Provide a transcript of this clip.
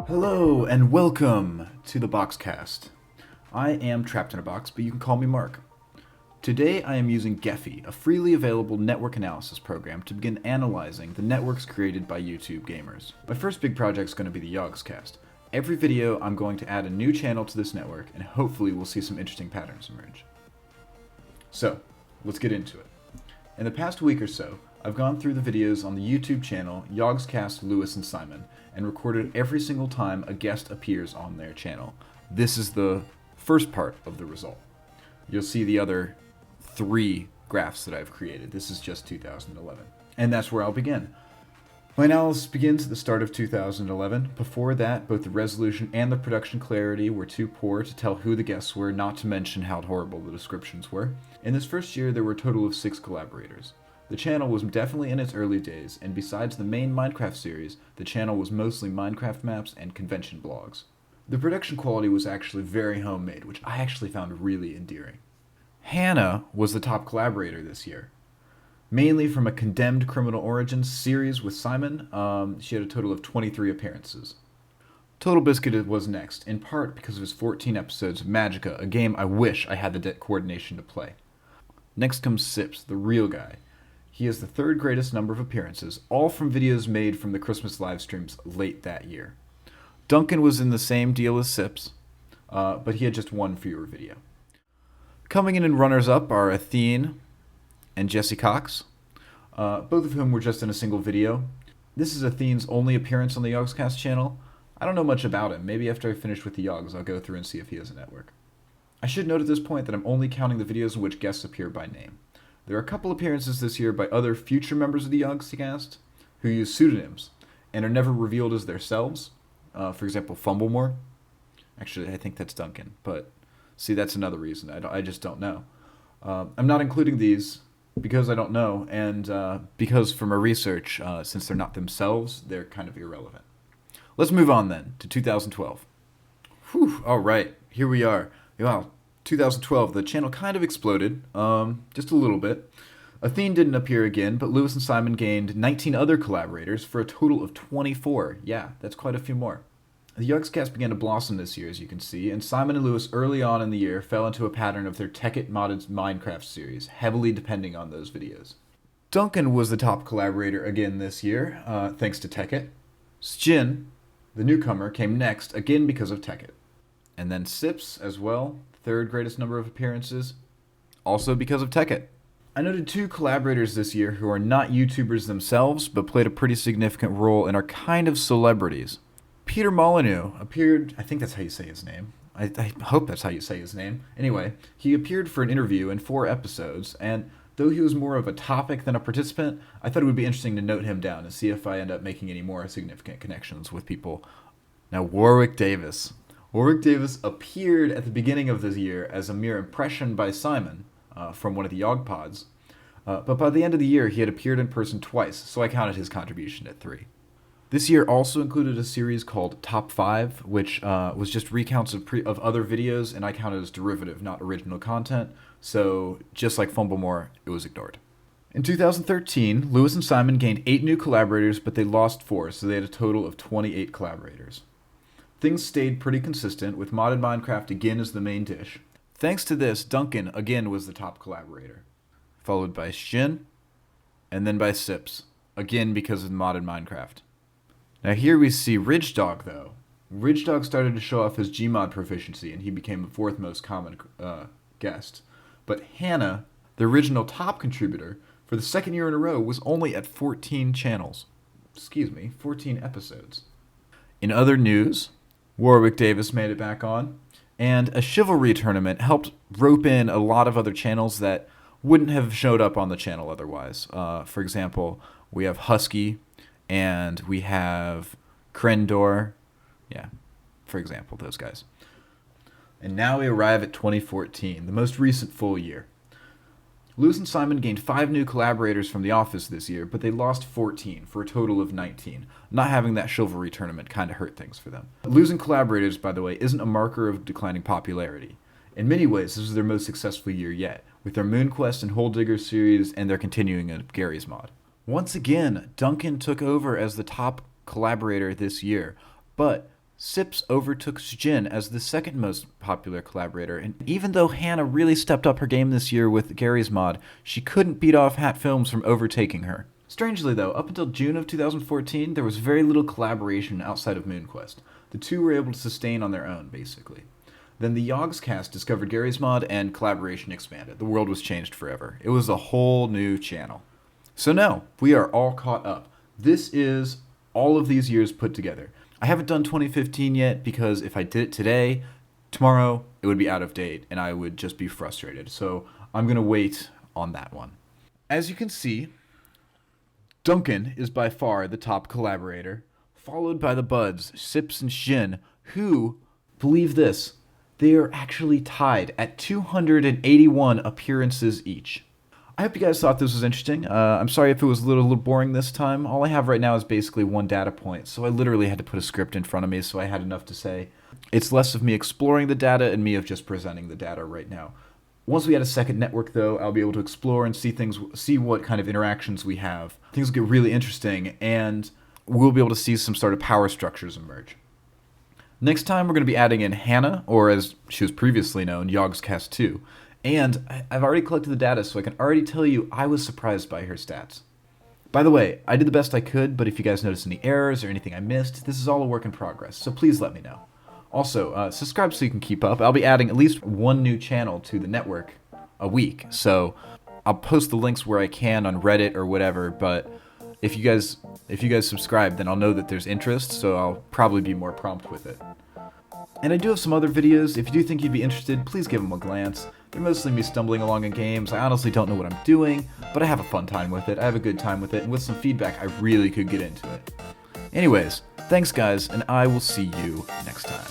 Hello and welcome to the Boxcast. I am trapped in a box, but you can call me Mark. Today I am using Gephi, a freely available network analysis program to begin analyzing the networks created by YouTube gamers. My first big project is going to be the Yogscast. Every video I'm going to add a new channel to this network, and hopefully we'll see some interesting patterns emerge. So, let's get into it. In the past week or so, I've gone through the videos on the YouTube channel Yogscast Lewis and Simon and recorded every single time a guest appears on their channel. This is the first part of the result. You'll see the other 3 graphs that I've created. This is just 2011. And that's where I'll begin. My analysis begins at the start of 2011. Before that, both the resolution and the production clarity were too poor to tell who the guests were, not to mention how horrible the descriptions were. In this first year, there were a total of 6 collaborators. The channel was definitely in its early days, and besides the main Minecraft series, the channel was mostly Minecraft maps and convention blogs. The production quality was actually very homemade, which I actually found really endearing. Hannah was the top collaborator this year. Mainly from a Condemned Criminal Origins series with Simon, she had a total of 23 appearances. Total Biscuit was next, in part because of his 14 episodes of Magicka, a game I wish I had the coordination to play. Next comes Sips, the real guy. He has the 3rd greatest number of appearances, all from videos made from the Christmas live streams late that year. Duncan was in the same deal as Sips, but he had just 1 fewer video. Coming in runners-up are Athene and Jesse Cox, both of whom were just in a single video. This is Athene's only appearance on the Yogscast channel. I don't know much about him. Maybe after I finish with the Yogs, I'll go through and see if he has a network. I should note at this point that I'm only counting the videos in which guests appear by name. There are a couple appearances this year by other future members of the Yogscast who use pseudonyms and are never revealed as themselves. For example, Fumblemore. Actually, I think that's Duncan, but see, that's another reason. I just don't know. I'm not including these because I don't know, and because from our research, since they're not themselves, they're kind of irrelevant. Let's move on then to 2012. Whew, all right, here we are. Wow, 2012, the channel kind of exploded, just a little bit. Athene didn't appear again, but Lewis and Simon gained 19 other collaborators for a total of 24. Yeah, that's quite a few more. The Yogscast began to blossom this year, as you can see, and Simon and Lewis early on in the year fell into a pattern of their Tekkit modded Minecraft series, heavily depending on those videos. Duncan was the top collaborator again this year, thanks to Tekkit. Sjin, the newcomer, came next, again because of Tekkit. And then Sips, as well, 3rd greatest number of appearances, also because of Tekkit. I noted 2 collaborators this year who are not YouTubers themselves, but played a pretty significant role and are kind of celebrities. Peter Molyneux appeared, I think that's how you say his name. I hope that's how you say his name. Anyway, he appeared for an interview in 4 episodes, and though he was more of a topic than a participant, I thought it would be interesting to note him down and see if I end up making any more significant connections with people. Now, Warwick Davis. Warwick Davis appeared at the beginning of this year as a mere impression by Simon from one of the Yog pods, but by the end of the year he had appeared in person twice, so I counted his contribution at 3. This year also included a series called Top 5, which was just recounts of other videos, and I counted as derivative, not original content, so just like Fumblemore, it was ignored. In 2013, Lewis and Simon gained 8 new collaborators, but they lost 4, so they had a total of 28 collaborators. Things stayed pretty consistent, with modded Minecraft again as the main dish. Thanks to this, Duncan again was the top collaborator, followed by Shin, and then by Sips, again because of modded Minecraft. Now here we see Ridgedog though. Ridgedog started to show off his Gmod proficiency, and he became the 4th most common guest. But Hannah, the original top contributor, for the 2nd year in a row was only at 14 channels. 14 episodes. In other news, Warwick Davis made it back on, and a chivalry tournament helped rope in a lot of other channels that wouldn't have showed up on the channel otherwise. For example, we have Husky, and we have Krendor. Yeah, for example, those guys. And now we arrive at 2014, the most recent full year. Lewis and Simon gained 5 new collaborators from The Office this year, but they lost 14 for a total of 19. Not having that chivalry tournament kind of hurt things for them. Losing collaborators, by the way, isn't a marker of declining popularity. In many ways, this is their most successful year yet, with their MoonQuest and Hole Digger series and their continuing of Gary's mod. Once again, Duncan took over as the top collaborator this year, but Sips overtook Jin as the second most popular collaborator, and even though Hannah really stepped up her game this year with Gary's mod, she couldn't beat off Hat Films from overtaking her. Strangely though, up until June of 2014, there was very little collaboration outside of MoonQuest. The two were able to sustain on their own, basically. Then the Yogscast discovered Gary's mod and collaboration expanded. The world was changed forever. It was a whole new channel. So now, we are all caught up. This is all of these years put together. I haven't done 2015 yet because if I did it today, tomorrow it would be out of date and I would just be frustrated. So I'm going to wait on that one. As you can see, Duncan is by far the top collaborator, followed by the buds, Sips and Shin, who, believe this, they are actually tied at 281 appearances each. I hope you guys thought this was interesting. I'm sorry if it was a little boring this time. All I have right now is basically one data point, so I literally had to put a script in front of me so I had enough to say. It's less of me exploring the data and me of just presenting the data right now. Once we add a second network, though, I'll be able to explore and see what kind of interactions we have. Things will get really interesting, and we'll be able to see some sort of power structures emerge. Next time, we're going to be adding in Hannah, or as she was previously known, Yogscast 2. And I've already collected the data, so I can already tell you I was surprised by her stats. By the way, I did the best I could, but if you guys notice any errors or anything I missed, this is all a work in progress, so please let me know. Also, subscribe so you can keep up. I'll be adding at least one new channel to the network a week, so I'll post the links where I can on Reddit or whatever, but if you guys subscribe, then I'll know that there's interest, so I'll probably be more prompt with it. And I do have some other videos. If you do think you'd be interested, please give them a glance. They're mostly me stumbling along in games. I honestly don't know what I'm doing, but I have a fun time with it. I have a good time with it, and with some feedback, I really could get into it. Anyways, thanks guys, and I will see you next time.